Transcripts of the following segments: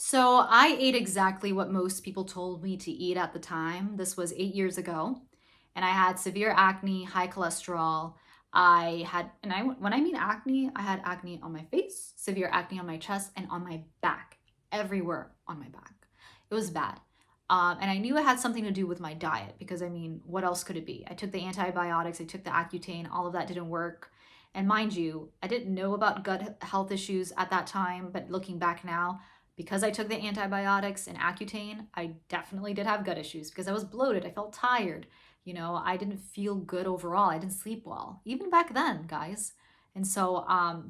So I ate exactly what most people told me to eat at the time. This was 8 years ago, and I had severe acne, high cholesterol. I had, when I mean acne, I had acne on my face, severe acne on my chest, and on my back, everywhere on my back. It was bad. And I knew it had something to do with my diet because I mean, what else could it be? I took the antibiotics, I took the Accutane, all of that didn't work. And mind you, I didn't know about gut health issues at that time, but looking back now, because I took the antibiotics and Accutane, I definitely did have gut issues because I was bloated. I felt tired. I didn't feel good overall. I didn't sleep well, even back then, guys. And so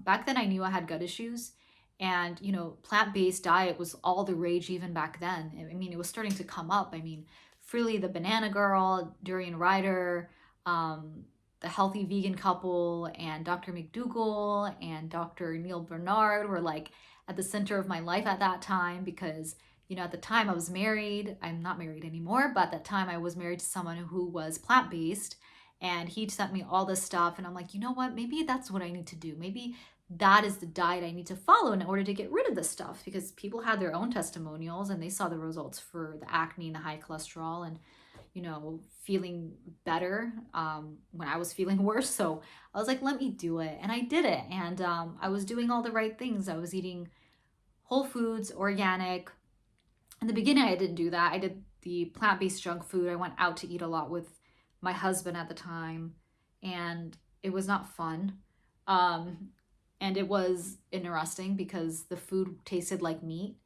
back then I knew I had gut issues. And, plant-based diet was all the rage even back then. I mean, it was starting to come up. I mean, Freely the Banana Girl, Durian Ryder, the Healthy Vegan Couple, and Dr. McDougall and Dr. Neil Bernard were like at the center of my life at that time because, at the time I was married. I'm not married anymore, but at that time I was married to someone who was plant-based, and he sent me all this stuff. And I'm like, you know what? Maybe that's what I need to do. Maybe that is the diet I need to follow in order to get rid of this stuff, because people had their own testimonials and they saw the results for the acne and the high cholesterol and feeling better when I was feeling worse. So I was like, let me do it. And I did it. And I was doing all the right things. I was eating whole foods, organic. In the beginning, I didn't do that. I did the plant-based junk food. I went out to eat a lot with my husband at the time, and it was not fun. And it was interesting because the food tasted like meat,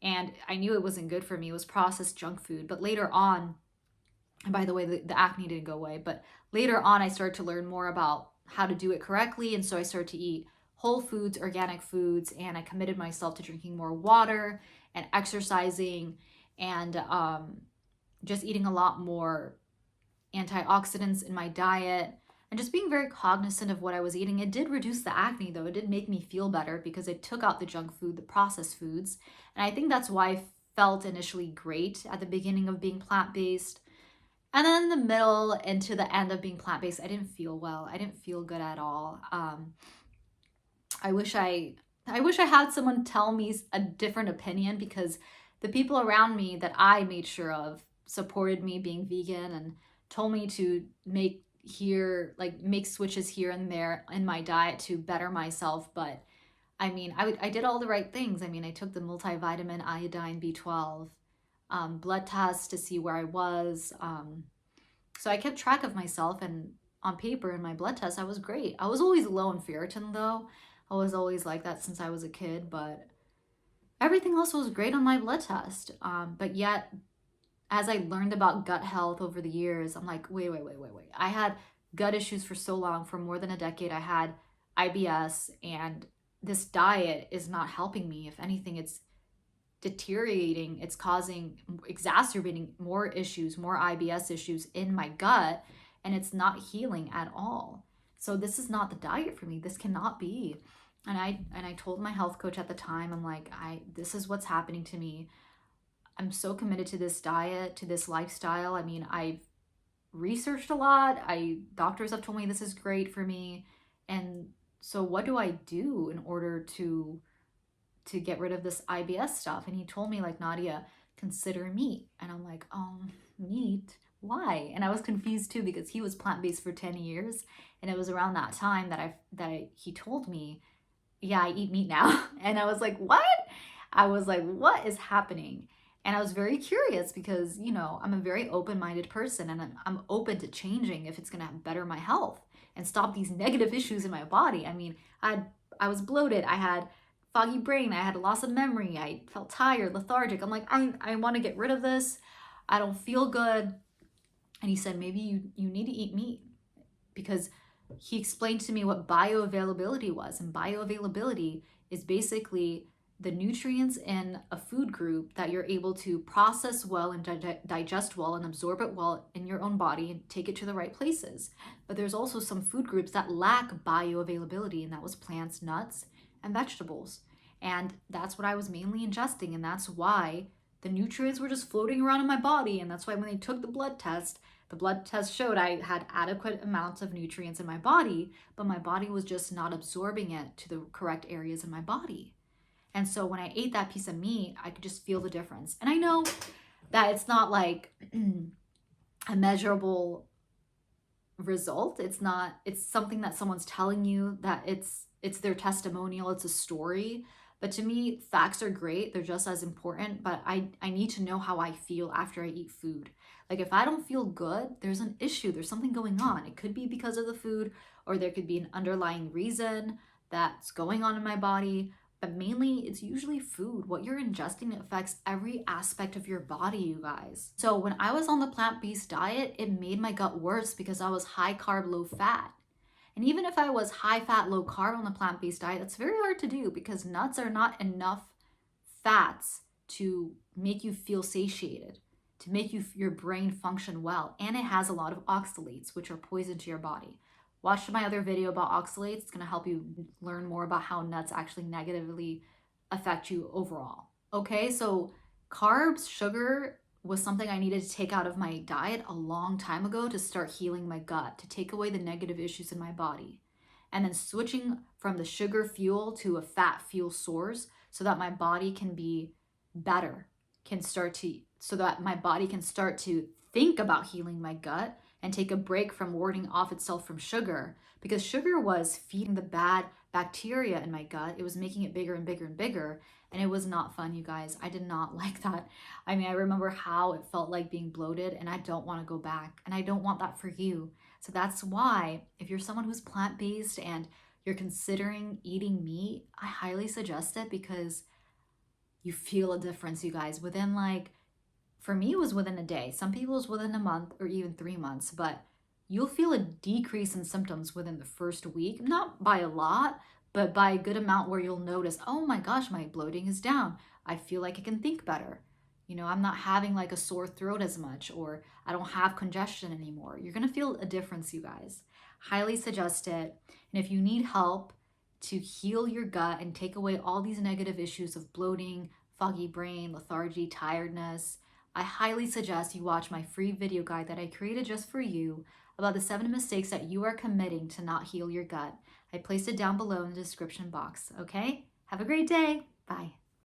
and I knew it wasn't good for me. It was processed junk food. But later on, and by the way, the acne didn't go away, but later on, I started to learn more about how to do it correctly. And so I started to eat whole foods, organic foods, and I committed myself to drinking more water and exercising and just eating a lot more antioxidants in my diet and just being very cognizant of what I was eating. It did reduce the acne, though. It did make me feel better because it took out the junk food, the processed foods. And I think that's why I felt initially great at the beginning of being plant-based. And then in the middle and to the end of being plant-based, I didn't feel well. I didn't feel good at all. I wish I had someone tell me a different opinion, because the people around me that I made sure of supported me being vegan and told me to make switches here and there in my diet to better myself. But I mean, I did all the right things. I mean, I took the multivitamin, iodine, B12, blood tests to see where I was. So I kept track of myself, and on paper in my blood test, I was great. I was always low in ferritin, though. I was always like that since I was a kid, but everything else was great on my blood test. But yet, as I learned about gut health over the years, I'm like, wait. I had gut issues for so long, for more than a decade. I had IBS, and this diet is not helping me. If anything, it's deteriorating. It's exacerbating more issues, more IBS issues in my gut, and it's not healing at all. So this is not the diet for me. This cannot be. And I told my health coach at the time, I'm like, this is what's happening to me. I'm so committed to this diet, to this lifestyle. I mean, I've researched a lot. Doctors have told me this is great for me. And so what do I do in order to get rid of this IBS stuff? And he told me, like, Nadia, consider meat. And I'm like, meat? Why? And I was confused too, because he was plant-based for 10 years. And it was around that time that he told me, yeah, I eat meat now. And I was like, what? I was like, what is happening? And I was very curious because, I'm a very open-minded person, and I'm open to changing if it's going to better my health and stop these negative issues in my body. I mean, I was bloated. I had foggy brain. I had a loss of memory. I felt tired, lethargic. I'm like, I want to get rid of this. I don't feel good. And he said, maybe you need to eat meat, because he explained to me what bioavailability was. And bioavailability is basically the nutrients in a food group that you're able to process well and digest well and absorb it well in your own body and take it to the right places. But there's also some food groups that lack bioavailability, and that was plants, nuts, and vegetables. And that's what I was mainly ingesting, and that's why the nutrients were just floating around in my body. And that's why when they took the blood test showed I had adequate amounts of nutrients in my body, but my body was just not absorbing it to the correct areas in my body. And so when I ate that piece of meat, I could just feel the difference. And I know that it's not like a measurable result. It's something that someone's telling you, that it's their testimonial, it's a story. But to me, facts are great. They're just as important, but I need to know how I feel after I eat food. Like if I don't feel good, there's an issue. There's something going on. It could be because of the food, or there could be an underlying reason that's going on in my body. But mainly, it's usually food. What you're ingesting affects every aspect of your body, you guys. So when I was on the plant-based diet, it made my gut worse because I was high carb, low fat. And even if I was high fat, low carb on the plant-based diet, that's very hard to do because nuts are not enough fats to make you feel satiated, to make your brain function well. And it has a lot of oxalates, which are poison to your body. Watch my other video about oxalates. It's gonna help you learn more about how nuts actually negatively affect you overall. Okay, so carbs, sugar was something I needed to take out of my diet a long time ago to start healing my gut, to take away the negative issues in my body. And then switching from the sugar fuel to a fat fuel source so that my body can be better, so that my body can start to think about healing my gut and take a break from warding off itself from sugar, because sugar was feeding the bad bacteria in my gut. It was making it bigger and bigger and bigger, and it was not fun, you guys. I did not like that. I mean, I remember how it felt like being bloated, and I don't want to go back, and I don't want that for you. So that's why if you're someone who's plant-based and you're considering eating meat, I highly suggest it, because you feel a difference, you guys, within for me, it was within a day. Some people it's within a month or even 3 months, but you'll feel a decrease in symptoms within the first week, not by a lot, but by a good amount, where you'll notice, oh my gosh, my bloating is down. I feel like I can think better. I'm not having like a sore throat as much, or I don't have congestion anymore. You're gonna feel a difference, you guys. Highly suggest it. And if you need help to heal your gut and take away all these negative issues of bloating, foggy brain, lethargy, tiredness, I highly suggest you watch my free video guide that I created just for you about the 7 mistakes that you are committing to not heal your gut. I placed it down below in the description box, okay? Have a great day. Bye.